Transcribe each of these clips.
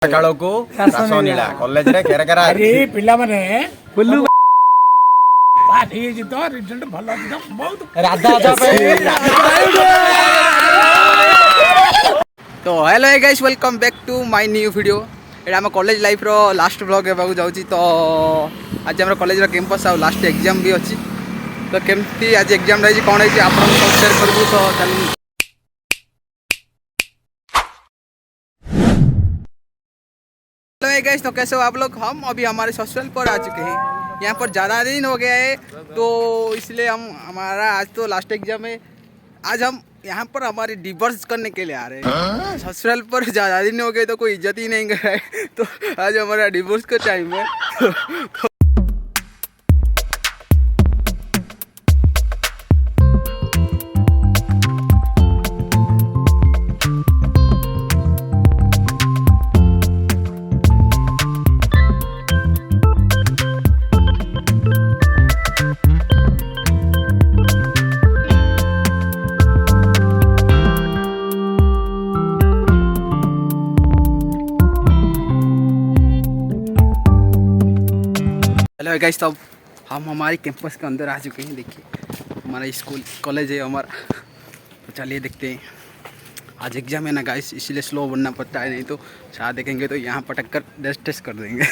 କାଳକୁ ରାସନୀଳା କଲେଜରେ କେରକେରା ଆରେ ପିଲାମାନେ ଫୁଲୁ ପାଠ ହେଇଛି ତ ରିଜଲ୍ଟ ଭଲ ଅଛି ତ ବହୁତ ରାଧା तो hello guys welcome back to my new video एटा हम कॉलेज लाइफ रो लास्ट ब्लॉग हेबाकू जाउची तो आज हम कॉलेज रो कैंपस आ लास्ट एग्जाम भी अछि तो केमती आज एग्जाम रही कोन है आपन को शेयर करबू तो चल हेलो गाइस तो कैसे हो आप लोग। हम अभी हमारे ससुराल पर आ चुके हैं। यहाँ पर ज़्यादा दिन हो गया है तो इसलिए हम हमारा आज तो लास्ट एग्जाम है। आज हम यहाँ पर हमारे डिवोर्स करने के लिए आ रहे हैं। ससुराल पर ज़्यादा दिन हो गए तो कोई इज्जत ही नहीं कर रहा है तो आज हमारा डिवोर्स का टाइम है। हेलो गाइस तो हम हमारे कैंपस के अंदर आ चुके हैं। देखिए हमारा स्कूल कॉलेज है हमारा, तो चलिए देखते हैं। आज एग्जाम है ना गाइस, इसलिए स्लो बनना पड़ता है, नहीं तो शायद देखेंगे तो यहाँ पटक कर टेस्ट कर देंगे।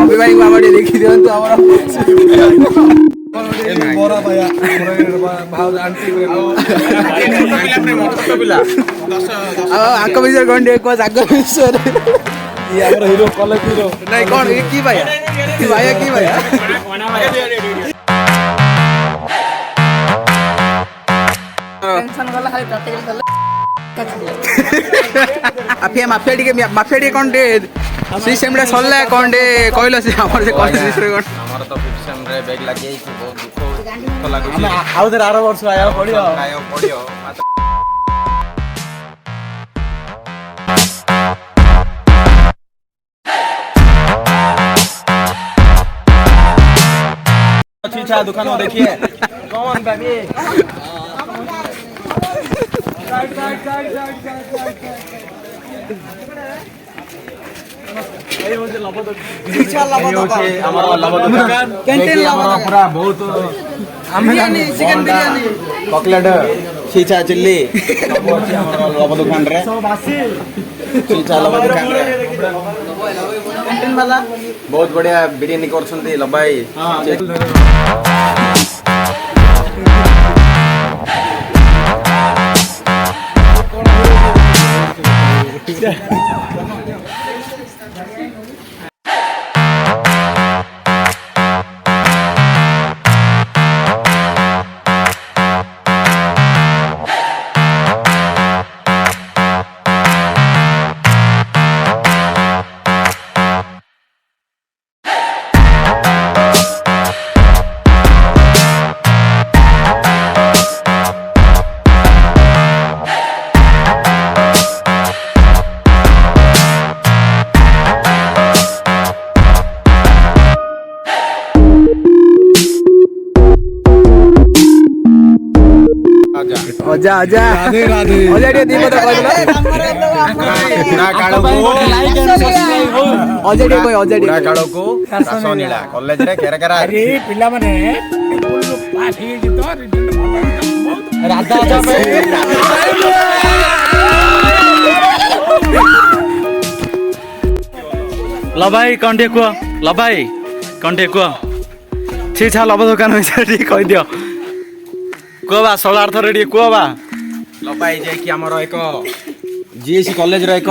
अभी भाई बाबा देखी दियंतु हमरा ବରା ପାୟା ଭାଉ ଆଣ୍ଟି आक विषय कौन एक बार आग विषय ये हमर हीरो कॉलेज हीरो नहीं कौन ये की भाया की भाया की भाया टेंशन वाला खाली प्रैक्टिकल कर माफिया टी कौन डे सी सेमडा सरला कौन डे कहलो से हमर से कॉलेज विषय कौन हमर तो 5th सेम रे बैग लागि बहुत दुख लागु छी। आउ दर 8 वर्ष आया पड़ियो अच्छा दुकान में देखिए कौन बेबी चॉकलेट छीछा चिल्ली लव दुकान रे छीछा लव दुकान रे कैंटीन वाला बहुत बढ़िया बिरयानी करछन्ती लबाई अजा अजा राधे राधे अजा टे दी पता कहला पुरा काळको अजा टे कोई अजा पुरा टे काळको रासनीला कॉलेज रे केरकेरा अरे पिला माने फुल पास हे जी तो रिजल्ट भलो राधा अजा लबाई कंटे कुह लबाई कंटे कुह छि छा लब दुकान होइछ टी कहि दियो कुह बा सलार्थ रे टी कुह बा लबाई जे कि हमर एक जीएससी कॉलेज रे एक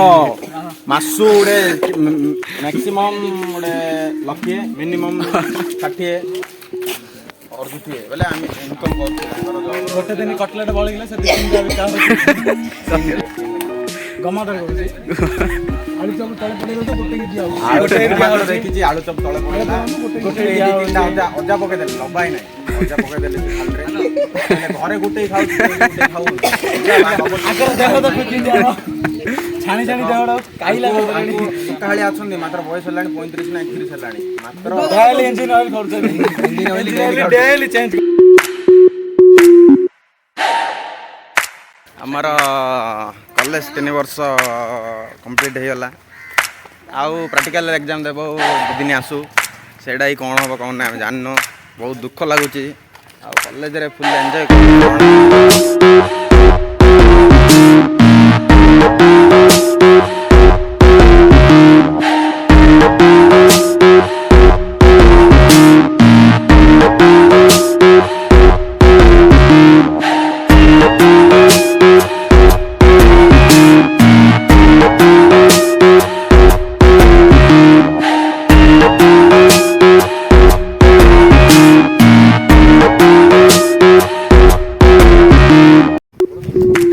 मासु उडे मैक्सिमम उडे लक्षे मिनिमम 60 और दुठिए बोले हम इनकम करछ गोटे दिन कटलेट बळी गेला से दिन जा विका गमादर आलू चप तळे पडे तो गोटे की दिया आलू चप देखिछि आलू चप तळे पडला गोटे तीनटा अजा पके देले लबाई नै अजा पके देले खालरे घरे गोटे खाउ गोटे खाउ आकर देखो तो कुछ दिया छाणी छाणी देवडो काईला काळी आछन्दी मात्र बयस हलाणी 35 ना 31 हलाणी मात्र डेली इंजिन ऑयल खर्च इंजिन ऑयल डेली चेंज आमर कॉलेज 3 वर्ष कंप्लीट हो गला आउ प्रैक्टिकल एग्जाम देव दिन आसू सेटा ही कौन हम कौन ना जान बहुत दुख लगुच कॉलेज रे फुल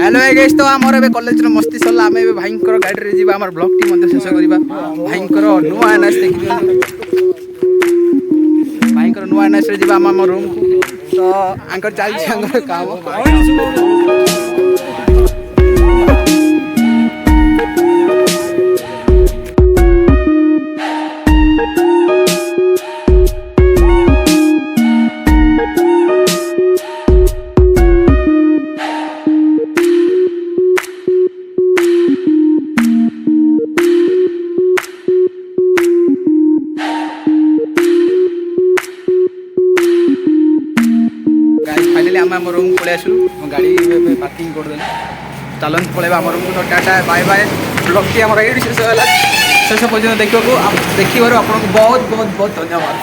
एंजॉय गाइस तो आमर ए कॉलेज रे मस्ती सरला आमे ए भाईंकर गाड़ी रे जीवा हमर ब्लॉग टी मध्ये शेष करबा भाईंकर नुआ एनएस देखि भाईंकर नुआ एनएस रे जीवा हम रूम तो आंकर चाल छंगर काम आम रूम पलि आसलु गाड़ी पार्किंग कर चलन पलैबा आम रूम तो टाटा बाय बाय ब्लॉग टी आम ये शेष है शेष पर्यटन देखा आपको बहुत बहुत बहुत धन्यवाद।